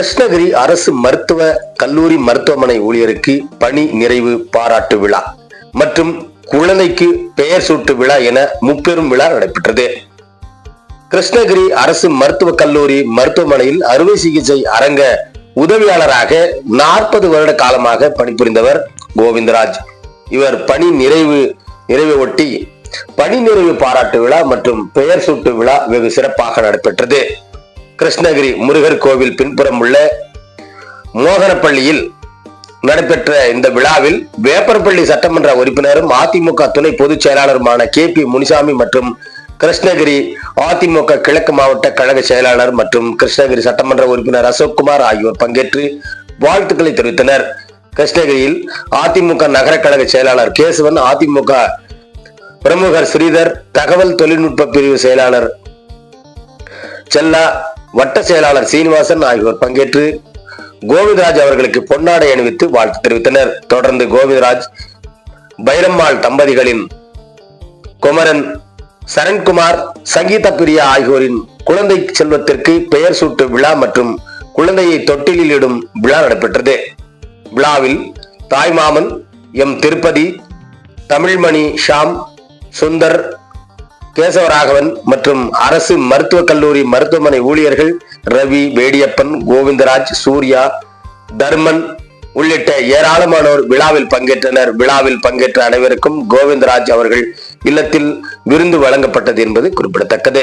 கிருஷ்ணகிரி அரசு மருத்துவ கல்லூரி மருத்துவமனை ஊழியருக்கு பணி நிறைவு பாராட்டு விழா மற்றும் குழந்தைக்கு பெயர் சூட்டு விழா என முப்பெரும் விழா நடைபெற்றது. கிருஷ்ணகிரி அரசு மருத்துவக் கல்லூரி மருத்துவமனையில் அறுவை சிகிச்சை அரங்க உதவியாளராக 40 வருட காலமாக பணிபுரிந்தவர் கோவிந்தராஜ். இவர் பணி நிறைவை ஒட்டி பணி நிறைவு பாராட்டு விழா மற்றும் பெயர் சூட்டு விழா வெகு சிறப்பாக நடைபெற்றது. கிருஷ்ணகிரி முருகர் கோவில் பின்புறம் உள்ள மோகனப்பள்ளியில் நடைபெற்ற இந்த விழாவில் வேப்பரப்பள்ளி சட்டமன்ற உறுப்பினரும் அதிமுக துணை பொதுச் செயலாளருமான KP முனிசாமி மற்றும் கிருஷ்ணகிரி அதிமுக கிழக்கு மாவட்ட கழக செயலாளர் மற்றும் கிருஷ்ணகிரி சட்டமன்ற உறுப்பினர் அசோக்குமார் ஆகியோர் பங்கேற்று வாழ்த்துக்களை தெரிவித்தனர். கிருஷ்ணகிரியில் அதிமுக நகர கழக செயலாளர் கேசவன், அதிமுக பிரமுகர் ஸ்ரீதர், தகவல் தொழில்நுட்ப பிரிவு செயலாளர் செல்லா, வட்ட செயலாளர் சீனிவாசன் ஆகியோர் பங்கேற்று கோவிந்தராஜ் அவர்களுக்கு பொன்னாடை அணிவித்து வாழ்த்து தெரிவித்தனர். தொடர்ந்து கோவிந்தராஜ், பைரம்மாள் தம்பதிகளின் குமரன், சரண்குமார், சங்கீத பிரியா ஆகியோரின் குழந்தை செல்வத்திற்கு பெயர் சூட்டு விழா மற்றும் குழந்தையை தொட்டிலில் இடும் விழா நடைபெற்றது. விழாவில் தாய்மாமன் திருப்பதி, தமிழ்மணி, ஷாம், சுந்தர், கேசவராகவன் மற்றும் அரசு மருத்துவக் கல்லூரி மருத்துவமனை ஊழியர்கள் ரவி, வேடியப்பன், கோவிந்தராஜ், சூர்யா, தர்மன் உள்ளிட்ட ஏராளமானோர் விழாவில் பங்கேற்றனர். விழாவில் பங்கேற்ற அனைவருக்கும் கோவிந்தராஜ் அவர்கள் இல்லத்தில் விருந்து வழங்கப்பட்டது என்பது குறிப்பிடத்தக்கது.